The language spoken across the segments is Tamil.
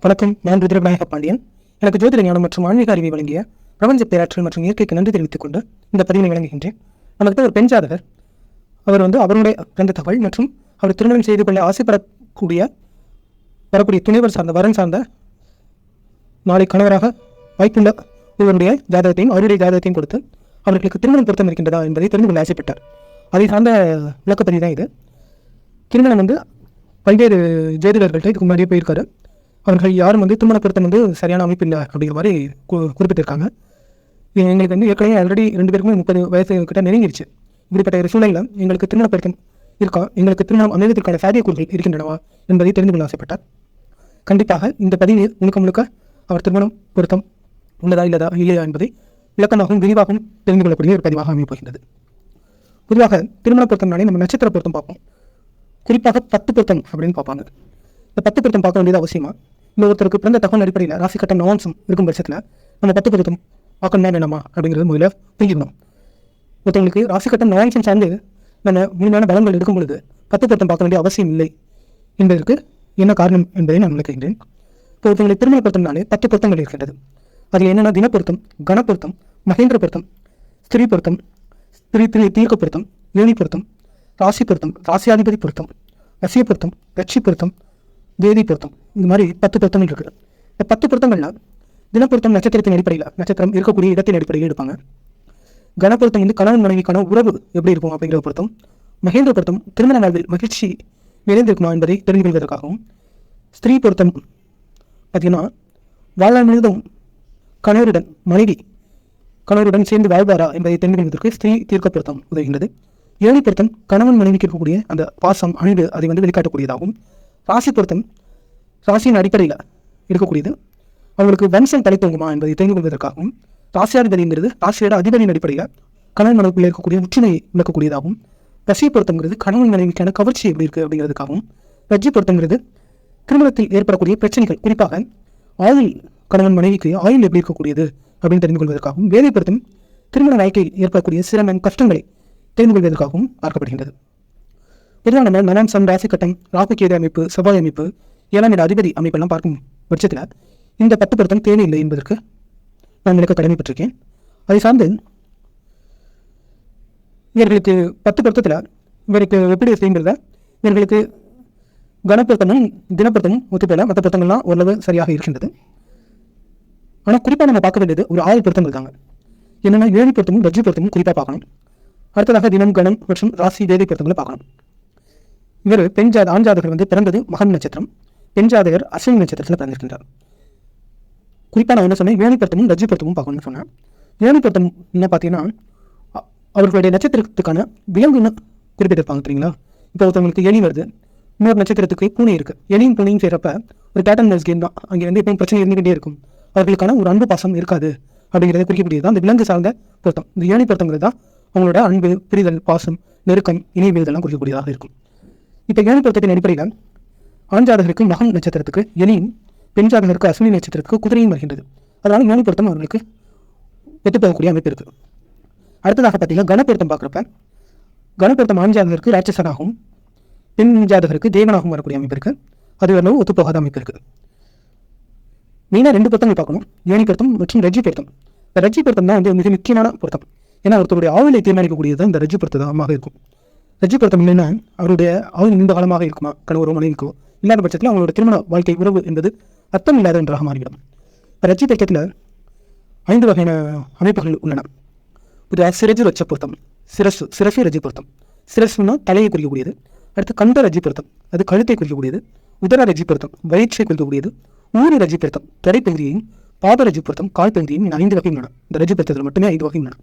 வணக்கம். நான் ருத்ரநாயக பாண்டியன். எனக்கு ஜோதிட ஞானம் மற்றும் ஆன்மீக அறிவை வழங்கிய பிரபஞ்ச பேராற்றல் மற்றும் இயற்கைக்கு நன்றி தெரிவித்துக் கொண்டு இந்த பதிவினை வழங்குகின்றேன். நமக்கு ஒரு பெண் ஜாதகர். அவர் அவருடைய பிறந்த தகவல் மற்றும் அவர் திருமணம் செய்து கொள்ள ஆசைப்படக்கூடிய வரக்கூடிய துணைவர் சார்ந்த வரன் சார்ந்த நாளை கணவராக வாய்ப்புள்ள இவருடைய ஜாதகத்தையும் அவருடைய ஜாதகத்தையும் கொடுத்து அவர்களுக்கு திருமணம் பொருத்தம் இருக்கின்றதா என்பதை தெரிந்து கொள்ள ஆசைப்பட்டார். அதை சார்ந்த விளக்கப்பதிவு தான் இது. திருமணம் பல்வேறு ஜோதிடர்கள்ட்ட இதுக்கு முன்னாடியே போயிருக்காரு. அவர்கள் யாரும் திருமண பொருத்தம் சரியான அமைப்பு இல்லை அப்படிங்கிற மாதிரி குறிப்பிட்டிருக்காங்க. எங்களுக்கு ஏற்கனவே ஆல்ரெடி 2 பேருக்குமே 30 வயசு கிட்ட நெருங்கிடுச்சு. இப்படிப்பட்ட ஒரு சூழ்நிலையில் எங்களுக்கு திருமண பொருத்தம் இருக்கா, எங்களுக்கு திருமணம் அமைவதற்கான சாத்தியக்கூறுகள் இருக்கின்றனவா என்பதை தெரிந்து கொள்ள ஆசைப்பட்டார். கண்டிப்பாக இந்த பதிவில் முழுக்க அவர் திருமணம் பொருத்தம் உள்ளதா இல்லையா என்பதை விளக்கமாகவும் விரிவாகவும் தெரிந்து கொள்ளக்கூடிய ஒரு பதிவாக அமைய போகின்றது. பொதுவாக திருமண பொருத்தம்னாலே நம்ம நட்சத்திர பொருத்தம் பார்ப்போம். குறிப்பாக 10 பொருத்தம் அப்படின்னு பார்ப்பாங்க. இந்த 10 பொருத்தம் பார்க்க வேண்டியது அவசியமா? இந்த ஒருத்தருக்கு பிறந்த தகவல் அடிப்படையில் ராசி கட்டம் நவாம்சம் இருக்கும் பட்சத்தில் நம்ம 10 பொருத்தம் பார்க்கணுமா வேணாமா அப்படிங்கிறது முதல்ல புரிஞ்சுக்கணும். ஒருத்தவங்களுக்கு ராசி கட்டம் நவாம்சம் சார்ந்து நம்ம முழுமையான பலன்கள் எடுக்கும் பொழுது 10 பொருத்தம் பார்க்க வேண்டிய அவசியம் இல்லை என்பதற்கு என்ன காரணம் என்பதை நான் விளக்குகின்றேன். இப்போ ஒருத்தவங்களுக்கு திருமண பொருத்தம்னாலே 10 பொருத்தங்கள் இருக்கின்றது. அதில் என்னென்னா தினப்பொருத்தம், கணப்பொருத்தம், மகேந்திர பொருத்தம், ஸ்திரீ பொருத்தம், தீர்க்க பொருத்தம், யோனி பொருத்தம், ராசி பொருத்தம், ராசியாதிபதி பொருத்தம், ரசிய பொருத்தம், ரட்சி பொருத்தம், வேதி பொருத்தம், இந்த மாதிரி 10 பொருத்தங்கள் இருக்குது. இந்த 10 பொருத்தங்கள்லாம் தினப்பொருத்தம் நட்சத்திரத்தின் அடிப்படையில், நட்சத்திரம் இருக்கக்கூடிய இடத்தின் அடிப்படையில் எடுப்பாங்க. கணப்பொருத்தம் கணவன் மனைவிக்கான உறவு எப்படி இருக்கும் அப்படிங்கிற பொருத்தம். மகேந்திர பொருத்தம் திருமண வாழ்வில் மகிழ்ச்சி நிறைந்திருக்குமா என்பதை தெரிந்து கொள்வதற்காகவும். ஸ்திரீ பொருத்தம் பார்த்தீங்கன்னா வாழ்நாள் முழுவதும் கணவருடன் சேர்ந்து வாழ்வாரா என்பதை தெரிந்து கொள்வதற்கு ஸ்திரீ தீர்க்க பொருத்தம் உதவுகின்றது. ஏழி பொருத்தம் கணவன் மனைவிக்கு இருக்கக்கூடிய அந்த பாசம் அணிவு அதை வெளிக்காட்டக்கூடியதாகும். ராசி பொருத்தம் ராசியின் அடிப்படையில் இருக்கக்கூடியது, அவங்களுக்கு வம்சம் தலைத்தோங்குமா என்பதை தெரிந்து கொள்வதற்காகவும். ராசியாதிபதிங்கிறது ராசியோட அதிபதியின் அடிப்படையில் கணவன் மனைவிக்குள்ளே இருக்கக்கூடிய ஒற்றுமையை விளக்கக்கூடியதாகவும். ரசி பொருத்தங்கிறது கணவன் மனைவிக்கான கவர்ச்சி எப்படி இருக்குது அப்படிங்கிறதுக்காகவும். ரஜ்ஜி பொருத்தங்கிறது திருமணத்தில் ஏற்படக்கூடிய பிரச்சனைகள், குறிப்பாக ஆயுள், கணவன் மனைவிக்கு ஆயுள் எப்படி இருக்கக்கூடியது அப்படின்னு தெரிந்து கொள்வதற்காகவும். வேலை பொருத்தம் திருமண வாழ்க்கையில் ஏற்படக்கூடிய சிரமம் கஷ்டங்களை தெரிந்து கொள்வதற்காகவும் பார்க்கப்படுகின்றது. பொதுவாக நம்ம நவாம்சம், ராசி கட்டம், ராகுகேது அமைப்பு, செவ்வாய் அமைப்பு, 7ஆம் இட அதிபதி அமைப்பெல்லாம் பார்க்கும் பட்சத்தில் இந்த 10 பொருத்தம் தேவையில்லை என்பதற்கு நான் விளக்க கடமைப்பட்டிருக்கேன். அதை சார்ந்து இவர்களுக்கு 10 பொருத்தத்தில் இவருக்கு எப்படி செய்யுங்கிறத இவர்களுக்கு கணப்பொருத்தமும் தினப்பொருத்தமும் ஒத்துப்போல மற்ற பொருத்தங்கள்லாம் ஓரளவு சரியாக இருக்கின்றது. ஆனால் குறிப்பாக நம்ம பார்க்க வேண்டியது ஒரு 6 பொருத்தங்கள் இருக்காங்க. என்னென்னா ஏழி பொருத்தமும் ரஜ்ஜி பொருத்தமும் குறிப்பாக பார்க்கணும். அடுத்ததாக தினம், கணம் மற்றும் ராசி வேதை பொருத்தங்களை பார்க்கணும். இவர் ஆண் ஜாதகர் பிறந்தது மகம் நட்சத்திரம், பெண் ஜாதகர் அஸ்வினி நட்சத்திரத்தில் பிறந்திருக்கின்றார். குறிப்பாக நான் என்ன சொன்னேன், ஏழி பொருத்தமும் ரஜ்ஜி பொருத்தமும் பார்க்கணும்னு சொன்னேன். ஏழி பொருத்தம் என்ன பார்த்தீங்கன்னா அவர்களுடைய நட்சத்திரத்துக்கான விலங்குன்னு குறிப்பிட்டிருப்பாங்க. தெரியுங்களா? இப்போ ஒருத்தவங்களுக்கு எலி வருது, இன்னொரு நட்சத்திரத்துக்கு பூனை இருக்குது. எலியும் பூனையும் செய்கிறப்ப ஒரு பேட்டர்ன் கேம் தான். அங்கே இப்போ பிரச்சனை இருந்துகிட்டே இருக்கும். அவர்களுக்கான ஒரு அன்பு பாசம் இருக்காது அப்படிங்கிறத குறிக்கக்கூடியது தான் அந்த விலங்கு சார்ந்த பொருத்தம். இந்த ஏழி பொருத்தங்கிறது தான் அவங்களோட அன்பு, பிரிதல், பாசம், நெருக்கம், இணைவு இதெல்லாம் குறிக்கக்கூடியதாக இருக்கும். இப்போ ஏழி பொருத்தத்தின் அடிப்படையில் ஆண் ஜாதகருக்கு மகம் நட்சத்திரத்துக்கு எலியும், பெண் ஜாதகருக்கு அஸ்வினி நட்சத்திரத்துக்கு குதிரையும் வருகின்றது. அதனால் ஏழி பொருத்தம் அவர்களுக்கு ஒத்துப்போகக்கூடிய அமைப்பு இருக்குது. அடுத்ததாக பார்த்தீங்கன்னா கணப்பொருத்தம் பார்க்குறப்ப கணப்பொருத்தம் ஆண் ஜாதகருக்கு ராட்சசனாகவும் பெண் ஜாதகருக்கு தேவனாகவும் வரக்கூடிய அமைப்பு இருக்குது. அது வரலும் ஒத்துப்போகாத அமைப்பு இருக்குது. மெயினாக 2 பொருத்தங்கள் பார்க்கணும், ஏணி பொருத்தம் மற்றும் ரஜ்ஜி பொருத்தம். இந்த ரஜ்ஜி பொருத்தம் தான் மிக முக்கியமான பொருத்தம். ஏன்னா ஒருத்தருடைய ஆயுளை தீர்மானிக்கக்கூடியது தான் இந்த ரஜ்ஜி பொருத்தமாக இருக்கும். ரஜ்ஜி பொருத்தம் இல்லைன்னா அவருடைய ஆயுள் நீண்ட காலமாக இருக்குமா, கணவரோ மனைவிக்கோ இல்லாத பட்சத்தில் அவங்களோட திருமண வாழ்க்கை உறவு என்பது அர்த்தம் இல்லாத ஒன்றாக மாறிவிடும். இப்போ ரஜ்ஜி பொருத்தத்தில் 5 வகையான அமைப்புகள் உள்ளன. ஒரு சிரஜு ரஜ்ஜ பொருத்தம், சிரசு ரஜ்ஜி பொருத்தம். சிரசுன்னா தலையை குறிக்கக்கூடியது. அடுத்து கண்ட ரஜ்ஜி பொருத்தம், அது கழுத்தை குறிக்கக்கூடியது. உதர ரஜ்ஜி பொருத்தம் வயிற்றை குறிக்கக்கூடியது. ஊரி ரஜ்ஜி பொருத்தம் தரைப்பகுதியையும், பாத ரஜ்ஜி பொருத்தம் கால் பகுதியையும் 5 வகை உள்ளன. இந்த ரஜ்ஜி பொருத்தத்தில் மட்டுமே 5 வகை உள்ளன.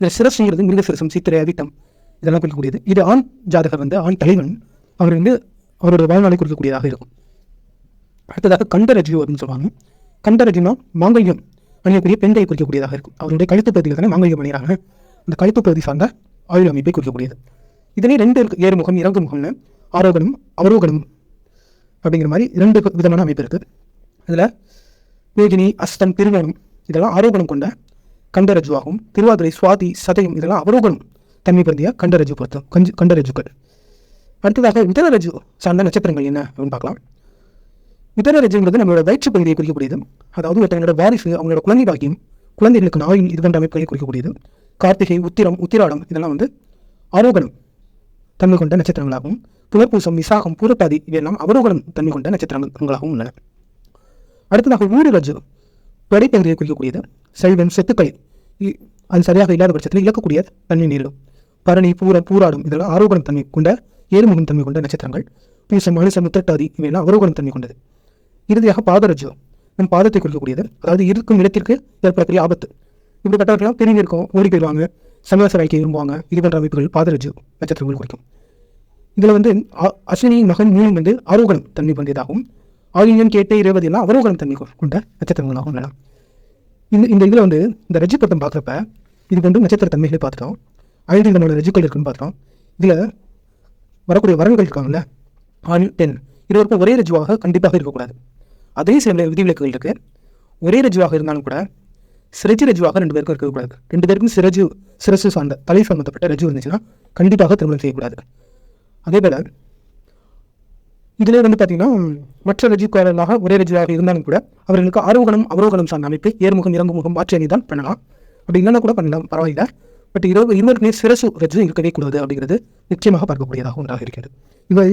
இதில் சிரசுங்கிறது மிருக சிரசம், சித்திரை, அவிட்டம் இதெல்லாம் குறிக்கக்கூடியது. இது ஆண் ஜாதகர் ஆண் தலைவன் அவர் அவரோட வாழ்நாளை குறிக்கக்கூடியதாக இருக்கும். அடுத்ததாக கண்ட ரஜ்ஜி அப்படின்னு சொல்லுவாங்க. கண்ட ரஜ்ஜினா மாங்கல்யம் அணியக்கூடிய பெண்களை குறிக்கக்கூடியதாக இருக்கும். அவருடைய கழுத்து பகுதியில் தானே மாங்கல்யம் அணிகிறாங்க. அந்த கழுத்து பகுதி சார்ந்த ஆயுள் அமைப்பை குறிக்கக்கூடியது. இதிலே 2 இருக்கு, ஏறுமுகம், இறங்கு முகம்னு, ஆரோகணம், அவரோகணம் அப்படிங்கிற மாதிரி 2 விதமான அமைப்பு இருக்குது. அதில் வேகினி, அஸ்தம், திருவணம் இதெல்லாம் ஆரோகணம் கொண்ட கண்டரஜுவாகும். திருவாதிரை, சுவாதி, சதயம் இதெல்லாம் அவரோகணம் தன்மை பருந்திய கண்டரஜு பொருத்தம், கண்டரஜுக்கள். அடுத்ததாக உதரரஜு சார்ந்த நட்சத்திரங்கள் என்ன அப்படின்னு பார்க்கலாம். உத்தர ரஜ்ஜுங்கிறது நம்மளோட வயிற்று பகுதியை குறிக்கக்கூடியது. அதாவது ஒருத்தவங்களோட வாரிசு, அவங்களோட குழந்தை பாக்கியம், குழந்தைகளுக்கு ஆயுள், இது போன்ற அமைப்புகளை குறிக்கக்கூடியது. கார்த்திகை, உத்திராடம் இதெல்லாம் வந்து ஆரோகணம் தன்மை கொண்ட நட்சத்திரங்களாகவும், புனர்பூசம், விசாகம், பூரட்டாதி இவையெல்லாம் அவரோகணம் தன்மை கொண்ட நட்சத்திரங்களாகவும் உள்ளன. அடுத்ததாக ஊரு ரஜ்ஜு படைப்பகுதியை குறிக்கக்கூடியது. சைவம், செத்துக்களை அது சரியாக இல்லாத பட்சத்தில் இழக்கக்கூடிய தன்மை நேரிடும். பரணி, பூராடும் இதெல்லாம் ஆரோகணம் தன்மை கொண்ட, ஏறுமுகம் தன்மை கொண்ட நட்சத்திரங்கள். பூசம், மனுஷம், முத்தட்டாதி இவையெல்லாம் அவரோகணம் தன்மை கொண்டது. இறுதியாக பாதரஜ்ஜு நம் பாதத்தை குறிக்கக்கூடியது. அதாவது இருக்கும் இடத்திற்கு ஏற்படக்கூடிய ஆபத்து. இப்படிப்பட்டவர்களாம் பிரிவு இருக்கும், ஓடி போயிடுவாங்க, சமயாச வாழ்க்கை விரும்புவாங்க. இது போன்ற அமைப்புகள் பாதரஜ்ஜு நட்சத்திரங்கள் குறிக்கும். இதில் வந்து அஸ்வினி, மகன், மூலம் வந்து ஆரோகணம் தன்மை கொண்டதாகவும், ஆயுள்யம், கேட்டை, இருபது எல்லாம் அவரோகணம் தன்மை கொண்ட நட்சத்திரங்களாகவும் உள்ளன. இந்த இதில் வந்து இந்த ரஜ்ஜு பொருத்தம் பார்க்குறப்ப இது வந்து நட்சத்திர தன்மைகளை பார்த்துட்டோம். 5 விதமான ரஜ்ஜுக்கள் இருக்குன்னு பார்த்தோம். இதில் வரக்கூடிய வரன்கள் இருக்காங்கல்ல, ஆண், பெண் இருவருக்கும் ஒரே ரஜ்ஜுவாக கண்டிப்பாக இருக்கக்கூடாது. அதே சில விதிவிலக்குகள் இருக்கு. ஒரே ரஜ்ஜுவாக இருந்தாலும் கூட சிரஜு ரஜ்ஜுவாக 2 பேருக்கும் இருக்கக்கூடாது. 2 பேருக்கும் சிரசு சார்ந்த தலை சம்பந்தப்பட்ட ரஜ்ஜு இருந்துச்சுன்னா கண்டிப்பாக திருமணம் செய்யக்கூடாது. அதே போல இதிலே வந்து பார்த்தீங்கன்னா மற்ற ரஜ்ஜுக்காரர்களாக ஒரே ரஜ்ஜுவாக இருந்தாலும் கூட அவர்களுக்கு ஆரோகணம், அவரோகணம் சார்ந்த அமைப்பு, ஏர்முகம், இறங்குமுகம் மாற்றி அணி தான் பண்ணலாம். அப்படி இல்லைன்னா கூட பண்ணலாம், பரவாயில்லை. பட் இருவருக்குமே சிரசு ரஜ்ஜு இருக்கவே கூடாது அப்படிங்கிறது நிச்சயமாக பார்க்கக்கூடியதாக ஒன்றாக இருக்கிறது.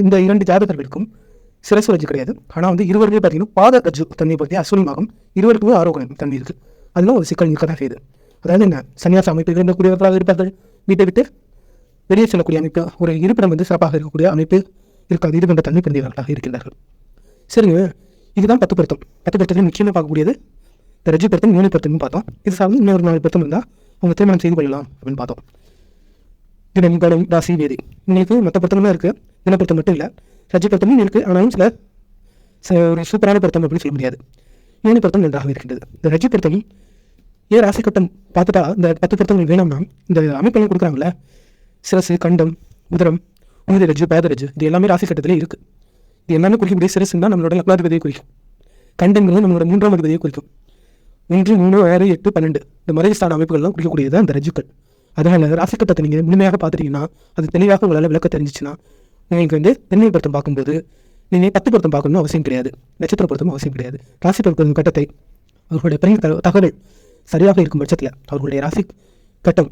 இந்த 2 ஜாதகர்களுக்கும் சிரசு ரஜ்ஜு கிடையாது. ஆனால் வந்து இருவருமே பார்த்தீங்கன்னா பாத ரஜ்ஜு தன்மை பற்றி அசுலமாகும். இருவருக்குமே ஆரோகணம் தன்மை இருக்குது. அதெல்லாம் ஒரு சிக்கல் இருக்க தான் செய்யுது. அதாவது என்ன, சன்னியாச அமைப்பு இருந்தக்கூடியவர்களாக இருப்பார்கள், வீட்டை விட்டு வெளியே செல்லக்கூடிய அமைப்பு, ஒரு இருப்பிடம் வந்து சிறப்பாக இருக்கக்கூடிய அமைப்பு இருக்காது. இது போன்ற தன்மை பிறந்தவர்களாக இருக்கின்றார்கள். சரிங்க, இதுதான் 10 பொருத்தம். 10 பொருத்தத்தில் முக்கியமாக பார்க்கக்கூடியது இந்த ரஜ்ஜு பொருத்தம், 3 பொருத்தம்னு பார்த்தோம். இது சார்ந்து இன்னொரு 4 பொருத்தம் இருந்தால் அவங்க திருமணம் செய்து கொள்ளலாம் அப்படின்னு பார்த்தோம். தினம், கடம், ராசி, வேதி இன்னைக்கு மற்ற பொருத்தம்லாம் இருக்குது. தின பொருத்தம் மட்டும் இல்லை, ரஜ்ஜு பொருத்தமும் இருக்குது. ஆனாலும் சில ஒரு சூப்பரான பொருத்தம் அப்படின்னு சொல்ல முடியாது. 3 பொருத்தம் நன்றாக இருக்கின்றது. இந்த ரஜ்ஜு பொருத்தம் ஏன் ராசி கட்டம் பார்த்துட்டா இந்த 10 பொருத்தங்கள் வேணும்னா இந்த அமைப்பெல்லாம் கொடுக்குறாங்களே, சிரசு, கண்டம், உதரம், உயிர் ரஜ்ஜு, பேதரஜ்ஜு இது எல்லாமே ராசி கட்டத்திலே இருக்குது. இது எல்லாமே குறிக்கக்கூடிய சிரசுன்னு தான் நம்மளோட லக்னாதிபதியை குறிக்கும். கண்டங்கிறது நம்மளோட 3ஆம் அதிபதியை குறிக்கும். 1, 3, 6, 8, 12 இந்த மறைஸ்தான அமைப்புகள்லாம் குறிக்கக்கூடியது தான் இந்த ரஜ்ஜுக்கள். அதனால் ராசி கட்டத்தை நீங்கள் முழுமையாக பார்த்துட்டீங்கன்னா, அது தெளிவாக உங்களால் விளக்க தெரிஞ்சிச்சுன்னா, உங்களுக்கு வந்து பெண்ணை பொருத்தம் பார்க்கும்போது நீங்கள் 10 பொருத்தம் பார்க்கணும்னு அவசியம் கிடையாது, நட்சத்திர பொருத்தம் அவசியம் கிடையாது. ராசி பொருத்தம் கட்டத்தை அவர்களுடைய பிறந்த தகவல் சரியாக இருக்கும் பட்சத்தில் அவர்களுடைய ராசி கட்டம்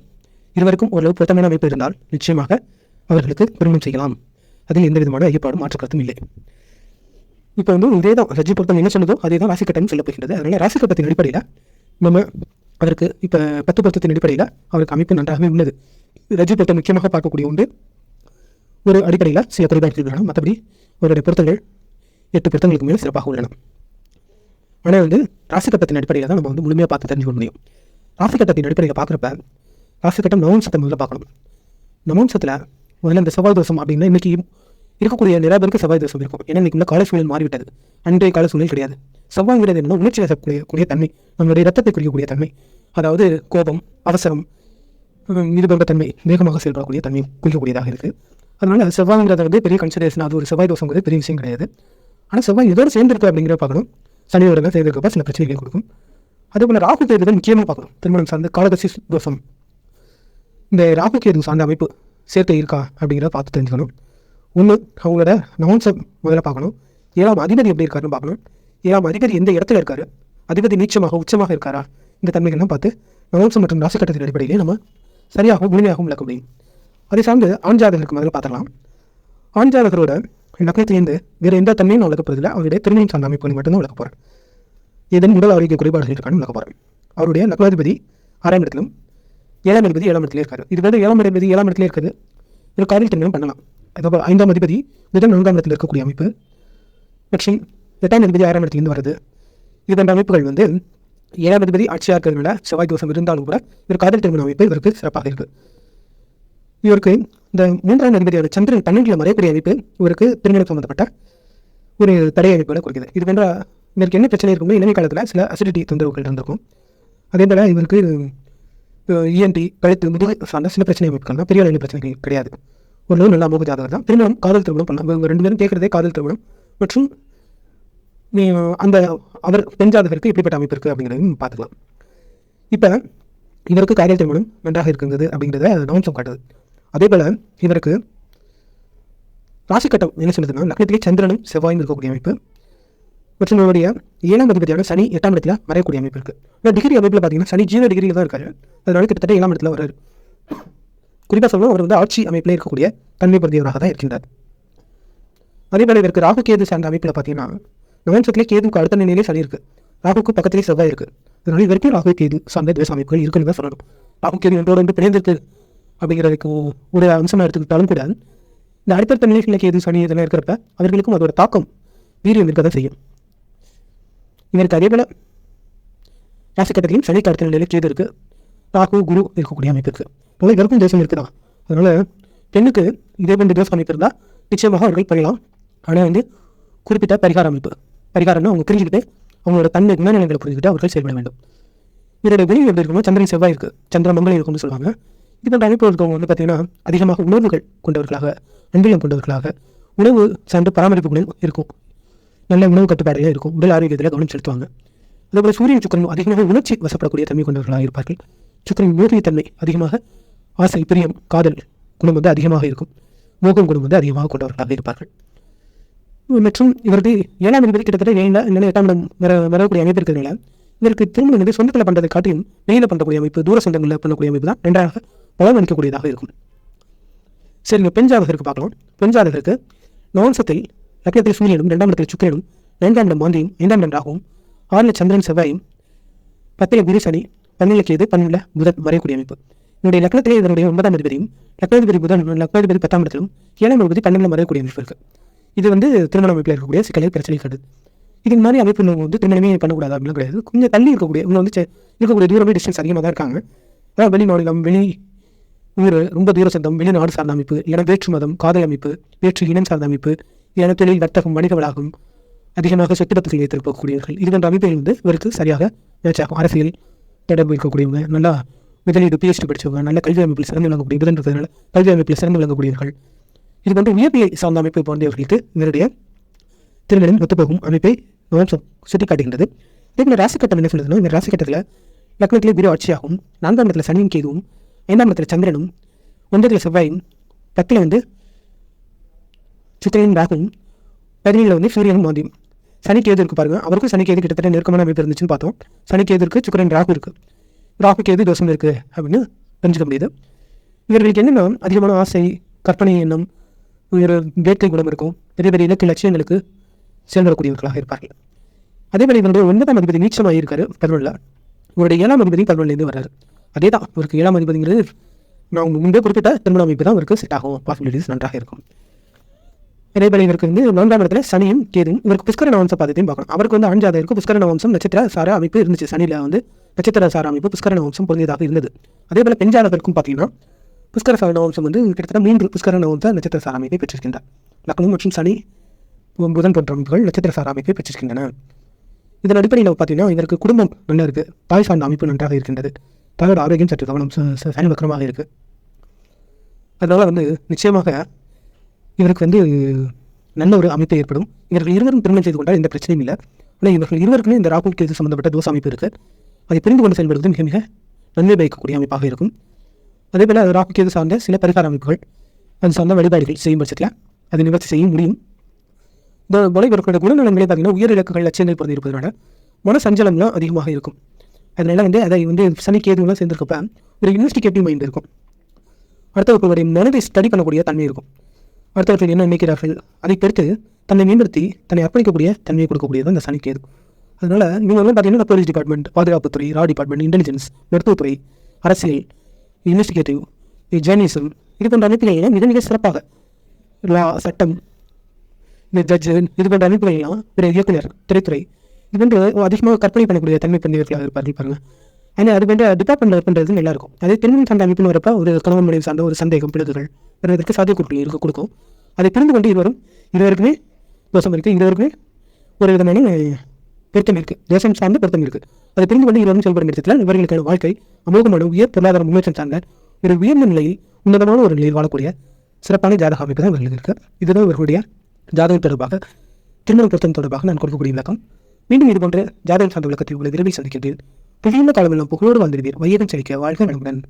இருவருக்கும் ஓரளவு பொருத்தமான அமைப்பு இருந்தால் நிச்சயமாக அவர்களுக்கு திருமணம் செய்யலாம். அதில் எந்த விதமான ஐயப்பாடும் மாற்று கருத்தும் இல்லை. இப்போ வந்து இதே தான் ரஜ்ஜு பொருத்தம் என்ன சொன்னதோ அதே தான் ராசி கட்டம் சொல்லப்படுகிறது. அதனால் ராசி கட்டத்தின் அடிப்படையில் நம்ம அவருக்கு இப்போ 10 பொருத்தத்தின் அடிப்படையில் அவருக்கு அமைப்பு நன்றாகவே உள்ளது. ரஜ்ஜு பொருத்தம் முக்கியமாக பார்க்கக்கூடிய உண்டு. ஒரு அடிப்படையில் சில குறைபாடுகள் உள்ளன, மற்றபடி அவருடைய பொருத்தங்கள் 8 பொருத்தங்களுக்கு மேலே சிறப்பாக உள்ளன. ஆனால் வந்து ராசி கட்டத்தின் அடிப்படையில் தான் நம்ம வந்து முழுமையாக பார்த்து தெரிஞ்சுக்க முடியும். ராசி கட்டத்தின் அடிப்படையில் பார்க்குறப்ப ராசி கட்டம் நவம்சத்தை முதல்ல பார்க்கணும். நவம்சத்தில் முதல்ல இந்த செவ்வாய் தோஷம் அப்படின்னா இன்றைக்கி இருக்கக்கூடிய நிறைய பேருக்கு செவ்வாய் தோஷம் இருக்கும். ஏன்னா இன்றைக்கி உள்ள கால சூழல் மாறிவிட்டது, அன்றைய கால சூழல் கிடையாது. செவ்வாய்ங்கிறது என்னன்னா உணர்ச்சி வசக்கூடிய தன்மை, நம்மளுடைய ரத்தத்தை குறிக்கக்கூடிய தன்மை, அதாவது கோபம், அவசரம், இது போன்ற தன்மை, வேகமாக செயல்படக்கூடிய தன்மை குறிக்கக்கூடியதாக இருக்குது. அதனால் அது செவ்வாய்ங்கிறத வந்து பெரிய கன்சிடரேஷன், அது ஒரு செவ்வாய் தோஷங்கிறது பெரிய விஷயம் கிடையாது. ஆனால் செவ்வாய் இதோடு சேர்ந்திருக்கு அப்படிங்கிற பார்க்கணும். சனியோட தான் சேர்ந்திருக்கப்ப சில பிரச்சனைகளை கொடுக்கும். அதேபோல் ராகு கேது தான் முக்கியமாக பார்க்கணும். திருமணம் சார்ந்த காலகசி தோஷம், இந்த ராகு கேது சார்ந்த அமைப்பு சேர்க்கை இருக்கா அப்படிங்கிறத பார்த்து தெரிஞ்சுக்கணும். ஒன்று, அவங்களோட நவம்சம் முதல்ல பார்க்கணும். 7ஆம் அதிபதி எப்படி இருக்காருன்னு பார்க்கணும். 7ஆம் அதிபதி எந்த இடத்துல இருக்காரு, அதிபதி நீச்சமாக உச்சமாக இருக்காரா, இந்த தன்மைகள்லாம் பார்த்து நவம்சம் மற்றும் ராசி கட்டத்தின் அடிப்படையிலே நம்ம சரியாகவும் முழுமையாகவும் விளக்க முடியும். அதை சார்ந்து ஆண் ஜாதகருக்கு முதல்ல பார்த்துக்கலாம். ஆண் ஜாதகரோட நகரத்திலேருந்து வேறு எந்த தன்மையும் நான் விளக்க போகிறதில்ல, அவருடைய திருநெல் சார்ந்த அமைப்புகளை மட்டும்தான் விளக்க போகிறேன். ஏதேனும் உடல் ஆரோக்கிய குறைபாடுகள் இருக்கான்னு விளக்க போகிறேன். அவருடைய லக்னாதிபதி 6ஆம் இடத்திலும் 7ஆம் அதிபதி 7ஆம் இடத்திலே இருக்காரு. இது வந்து 7ஆம் அதிபதி 7ஆம் இடத்திலே இருக்குது. இது காரில் திருமணம் பண்ணலாம். அதாவது 5ஆம் அதிபதி புதன் 4ஆம் இடத்தில் இருக்கக்கூடிய அமைப்பு மற்றும் 8ஆம் அதிபதி 6ஆம் இடத்திலிருந்து வருது. இது போன்ற அமைப்புகள் வந்து 7ஆம் அதிபதி ஆட்சியாக இருக்கிறதுனால செவ்வாய் தோஷம் இருந்தாலும் கூட இவர் காதல் திருமண அமைப்பு இவருக்கு சிறப்பாக இருக்குது. இவருக்கு இந்த 3ஆம் அதிபதியான சந்திரன் 12 மறைக்கூடிய அமைப்பு இவருக்கு திருமணம் சம்பந்தப்பட்ட ஒரு தடை அமைப்புகளை குறிக்குது. இது போன்ற இவருக்கு என்ன பிரச்சனை இருக்கும்னு இளமை காலத்தில் சில அசிடிட்டி தொந்தரவுகள் இருந்திருக்கும். அதே போல் இவருக்கு இஎன்டி, கழுத்து, முதுகு சார்ந்த சில பிரச்சனை அமைப்புகள்னா பெரிய அளவில் பிரச்சனைகள் கிடையாது. ஒரு நல்ல அமோக ஜாதகர் தான். திருமணம் காதல் திருமணம் பண்ணலாம். இவங்க 2 பேரும் கேட்குறதே காதல் திருமணம் மற்றும் அந்த அவர் பெண் ஜாதகருக்கு எப்படிப்பட்ட அமைப்பு இருக்குது அப்படிங்கிறதையும் பார்த்துக்கலாம். இப்போ இவருக்கு காதல் திருமணம் நன்றாக இருக்கிறது அப்படிங்கிறத நவம்சம் காட்டுது. அதே போல் இவருக்கு ராசி கட்டம் என்ன சொல்லுதுன்னா லக்னத்திலே சந்திரனும் செவ்வாயும் இருக்கக்கூடிய அமைப்பு. மற்றும் நம்மளுடைய 7ஆம் அதிபதியான சனி 8ஆம் இடத்துல மறையக்கூடிய அமைப்பு இருக்குது. இந்த டிகிரி அமைப்பில் பார்த்தீங்கன்னா சனி 0 டிகிரியில் தான் இருக்காரு. அதனால கிட்டத்தட்ட 7ஆம் இடத்துல வர்றாரு. குறிப்பாக சொல்லணும், அவர் வந்து ஆட்சி அமைப்பில் இருக்கக்கூடிய தன்மை பொருந்தியவராக தான் இருக்கின்றார். அதேபோல இதற்கு ராகு கேது சார்ந்த அமைப்பில் பார்த்தீங்கன்னா நவம்சத்திலே கேதுக்கு அடுத்த நிலையிலே சனி இருக்குது, ராகுக்கு பக்கத்திலே செவ்வாய் இருக்குது. அதனால இதற்கு ராகு கேது சார்ந்த துவேஷ அமைப்புகள் இருக்குன்னு தான் சொல்லணும். ராகு கேது என்றோடு வந்து பிணைந்திருக்கு அப்படிங்கிறதுக்கு ஒரு அம்சமாக எடுத்துக்கிட்டாலும் கூட இந்த அடுத்தடுத்த நிலைகளில் கேது சனி இதெல்லாம் இருக்கிறப்ப அவர்களுக்கும் அதோட தாக்கம் வீரியம் இருக்க தான் செய்யும். இதற்கு அதேபோல ராசிக்கட்டத்திலையும் சனிக்கு அடுத்த நிலையில் கேது இருக்குது, ராகு குரு இருக்கக்கூடிய அமைப்பு இருக்குது. அதனால் இதற்கும் தேசம் இருக்குதான். அதனால் பெண்ணுக்கு இதே போன்ற தேச அமைப்பு இருந்தால் நிச்சயமாக அவர்கள் பண்ணலாம். ஆனால் வந்து குறிப்பிட்ட பரிகார அமைப்பு, பரிகாரம்னா அவங்க புரிஞ்சுக்கிட்டு அவங்களோட தன்மை குணநலங்களை புரிஞ்சுக்கிட்டு அவர்கள் செயல்பட வேண்டும். இதோட வெளியில் எப்படி இருக்கணும், சந்திரன் செவ்வாய் இருக்குது, சந்திரன் மங்களம் இருக்கும்னு சொல்லுவாங்க. இது போன்ற அமைப்பு இருக்கவங்க வந்து பார்த்தீங்கன்னா அதிகமாக உணர்வுகள் கொண்டவர்களாக, அன்பியம் கொண்டவர்களாக, உணவு சார்ந்த பராமரிப்புகளும் இருக்கும், நல்ல உணவு கட்டுப்பாடுகள் இருக்கும், உடல் ஆரோக்கியத்தில் கவனம் செலுத்துவாங்க. அதேபோல் சூரியன் சுக்கிரன் அதிகமாக உணர்ச்சி வசப்படக்கூடிய தன்மை கொண்டவர்களாக இருப்பார்கள். சுக்கிரன் மோகியத்தன்மை அதிகமாக, ஆசை பிரியம் காதல் குணம் வந்து அதிகமாக இருக்கும், மோகம் குணம் வந்து அதிகமாக கொண்டவர்களாக இருப்பார்கள். மற்றும் இவருக்கு 7ஆம் அதிபதி கிட்டத்தட்ட 8ஆம் இடம் வரக்கூடிய அமைப்பு இருக்கிறதுனால இதற்கு திருமணம் வந்து சொந்தத்தில் பண்ணுறதை காட்டியும் வெளியில் பண்ணக்கூடிய அமைப்பு, தூர சொந்தங்களில் பண்ணக்கூடிய அமைப்பு தான் நன்றாக பலம் அளிக்கக்கூடியதாக இருக்கும். சரிங்க, பெண் ஜாதகருக்கு பார்க்கலாம். பெண் ஜாதகருக்கு நவம்சத்தில் லக்னத்தில் சூரியனும், 2ஆம் இடத்தில் சுக்கிரனும், 4ஆம் இடம் மாந்தியும், 5ஆம் இடம் ராகுவும், 6ல் சந்திரன் செவ்வாயும், 10ல் குரு சனி, 12ல் கேது, 12ல் புதன் வரையக்கூடிய அமைப்பு. என்னுடைய லக்னத்திலே இதனுடைய 9ஆம் அதிபதியும், லக்னாதிபதி புதன், லக்னாதிபதி 10ஆம் இடத்திலும், 7ஆம் அதிபதி 12ல் வரையக்கூடிய அமைப்பு இருக்குது. இது வந்து திருமண அமைப்பில் இருக்கக்கூடிய சிக்கலை பிரச்சனை கிடையாது. இதுக்கு மாதிரி அமைப்பு வந்து திருமணமே பண்ணக்கூடாது அப்படிலாம் கிடையாது. கொஞ்சம் தள்ளி இருக்கக்கூடிய இவங்க வந்து இருக்கக்கூடிய தூரமே டிஸ்டன்ஸ் அதிகமாக தான் இருக்காங்க. அதாவது வெளி மாநிலம், வெளி ஊர், ரொம்ப தூர சொந்தம், வெளிநாடு சார்ந்த அமைப்பு, இல்லைனா வேற்று மதம், காதல் அமைப்பு, வேற்று இனம் சார்ந்த அமைப்பு, இல்லைனா தொழில், வர்த்தகம், வணிக வளாகம், அதிகமாக சொத்துடத்தில் வைத்திருக்கக்கூடியவர்கள், இது போன்ற அமைப்புகள் வந்து இவருக்கு சரியாக மேட்ச் ஆகும். அரசியல் தொடர்பு இருக்கக்கூடியவங்க, நல்லா முதலீடு PhD படித்தவங்க, நல்ல கல்வி அமைப்பில் சிறந்து விளங்கக்கூடிய புதன்றதுனால கல்வி அமைப்பில் சிறந்து விளங்கக்கூடியவர்கள், இது வந்து உயர்நிலை சார்ந்த அமைப்பை போன்றவர்களுக்கு இவருடைய திருமணம் ஒத்துப்போகும் அமைப்பை சுட்டி காட்டுகின்றது. இதே ராசிக்கட்டம் என்ன சொல்லுதுன்னா, இந்த ராசிக்கட்டத்தில் லக்னத்திலே குரு ஆட்சியாகும், 4ஆம் இடத்துல சனியும் கேதுவும், 5ஆம் இடத்துல சந்திரனும், 9ல் செவ்வாயும், 10ல் வந்து சுக்கிரனும் ராகுவும், 17ல் வந்து சூரியனும் மாந்தியும். சனி கேது இருக்கு பாருங்க, அவருக்கும் சனி கேது கிட்டத்தட்ட நெருக்கமான அமைப்பு இருந்துச்சுன்னு பார்த்தோம். சனி கேது இருக்கு, சுக்கிரன் ராகு இருக்கு, ராகு கேது தோஷம் இருக்கு அப்படின்னு தெரிஞ்சுக்க முடியுது. இவர்களுக்கு என்னென்னா அதிகமான ஆசை, கற்பனை எண்ணம், ஒரு வேட்கை குணம் இருக்கும், பெரிய பெரிய இலக்கு லட்சியங்களுக்கு செயல்படக்கூடியவர்களாக இருப்பார்கள். அதேபோல இவருடைய 9ஆம் அதிபதி நீச்சமாக இருக்காரு 11ல், இவருடைய 7ஆம் அதிபதி 11லேருந்து வர்றாரு. அதே தான் இவருக்கு 7ஆம் அதிபதிங்கிறது நான் முன்பே குறிப்பிட்ட திருமண அமைப்பு தான் இவருக்கு செட் ஆகும், பாசிபிலிட்டிஸ் நன்றாக இருக்கும். அதேபோல இவருக்கு வந்து 4ஆம் இடத்துல சனியும் கேதும், இவருக்கு புஷ்கர நவம்ச பாதத்தையும் பார்க்கணும். அவருக்கு வந்து ஆண் ஜாதகருக்கு புஷ்கர நவம்சம் நட்சத்திர சார அமைப்பு இருந்துச்சு. சனியில் வந்து நட்சத்திர சார அமைப்பு புஷ்கர நவம்சம் பொருந்தியதாக இருந்தது. அதேபோல பெண் ஜாதகருக்கும் பார்த்தீங்கன்னா புஷ்கர சார நவம்சம் வந்து கிட்டத்தட்ட 3 புஷ்கர நவம்ச நட்சத்திர சார அமைப்பை பெற்றிருக்கின்றார். லக்னம் மற்றும் சனி, புதன் போன்ற அமைப்புகள் நட்சத்திர சார அமைப்பை பெற்றிருக்கின்றன. இதன் அடிப்படையில் பார்த்தீங்கன்னா இதற்கு குடும்பம் நல்லா இருக்குது, தாய் சார்ந்த அமைப்பு நன்றாக இருக்கின்றது, தாயோட ஆரோக்கியம் சற்று கவனம் சனி வக்கரமாக இருக்குது. அதனால் வந்து நிச்சயமாக இவருக்கு வந்து நல்ல ஒரு அமைப்பு ஏற்படும். இவர்கள் இருவரும் திருமணம் செய்து கொண்டால் எந்த பிரச்சனையும் இல்லை. ஆனால் இவர்கள் இருவருக்குமே இந்த ராகு கேது சம்பந்தப்பட்ட தோஷ அமைப்பு இருக்குது. அதை புரிந்து கொண்டு செயல்படுவது மிக மிக நன்மை பயக்கக்கூடிய அமைப்பாக இருக்கும். அதேபோல் ராகு கேது சார்ந்த சில பரிகார அமைப்புகள், அது சார்ந்த வழிபாடுகள் செய்யும் பட்சத்தில் அதை நிவர்த்தி செய்ய முடியும். போல இவர்களுடைய குணநலங்களே பார்த்தீங்கன்னா உயர் இலக்குகள் லட்சியங்கள் பொருந்தி இருப்பதனால மன சஞ்சலம்லாம் அதிகமாக இருக்கும். அதனால வந்து அதை வந்து சனி கேதுலாம் சேர்ந்திருக்கப்ப ஒரு இன்வெஸ்டிகேட்டிவ் மைண்ட் இருக்கும். அடுத்தவர்களுடைய மனதை ஸ்டடி பண்ணக்கூடிய தன்மை இருக்கும். அடுத்தவர்கள் என்ன நினைக்கிறார்கள் அதை பெருத்து தன்னை மேம்படுத்தி தன்னை அர்ப்பணிக்கக்கூடிய தன்மையை கொடுக்கக்கூடியது அந்த சனி கேது. அதனால இவங்க வந்து பார்த்தீங்கன்னா போலீஸ் டிபார்ட்மெண்ட், பாதுகாப்புத்துறை, ரா டிபார்ட்மெண்ட், இன்டெலிஜென்ஸ், மருத்துவத்துறை, அரசியல், இன்வெஸ்டிகேட்டிவ், ஜேர்னலிசம், இது போன்ற அமைப்புகளில் மிக மிக சிறப்பாக லா, சட்டம், இந்த ஜட்ஜு, இது போன்ற அமைப்புகள்லாம் பிற இயக்குனர், திரைத்துறை, இது போன்று அதிகமாக கற்பனை பண்ணக்கூடிய தன்மை பெற்றவர்களாக இருப்பார்கள் பாருங்க. ஆனால் அது போன்ற டிபார்ட்மெண்ட் பண்ணுறது நல்லா இருக்கும். அதே திருமணம் சார்ந்த அமைப்புன்னு வரப்போ ஒரு கணவன் மனைவி சார்ந்த ஒரு சந்தேகம், பிளவுகள் இதற்கு சாத்தியக்கூறுகள் இருக்க கொடுக்கும். அதை புரிந்து கொண்டு இருவருக்குமே தோஷம் இருக்குது, இருவருக்குமே ஒரு விதமான பெருத்தம் இருக்குது, தேசம் சார்ந்த பெருத்தம் இருக்குது. அதை புரிந்து கொண்டு இருவரும் செயல்படும் இடத்தில் இவர்களுக்கான வாழ்க்கை அமோகமான உயர் பொருளாதார முன்னேற்றம் சார்ந்த ஒரு உயர்ந்த நிலையில், உன்னதமான ஒரு நிலையில் வாழக்கூடிய சிறப்பான ஜாதக அமைப்பு தான் இவர்களுக்கு இருக்குது. இதுதான் இவர்களுடைய ஜாதகம் தொடர்பாக, திருமண பொருத்தம் தொடர்பாக நான் கொடுக்கக்கூடிய விளக்கம். மீண்டும் இது போன்ற ஜாதகம் சார்ந்த விளக்கத்தை உங்களை விரைவில் சந்திக்கின்றேன். புதிய காலமெல்லாம் புகழோடு வாழ்ந்திருவீர். வையகம் செழிக்க வாழ்க வளமுடன்.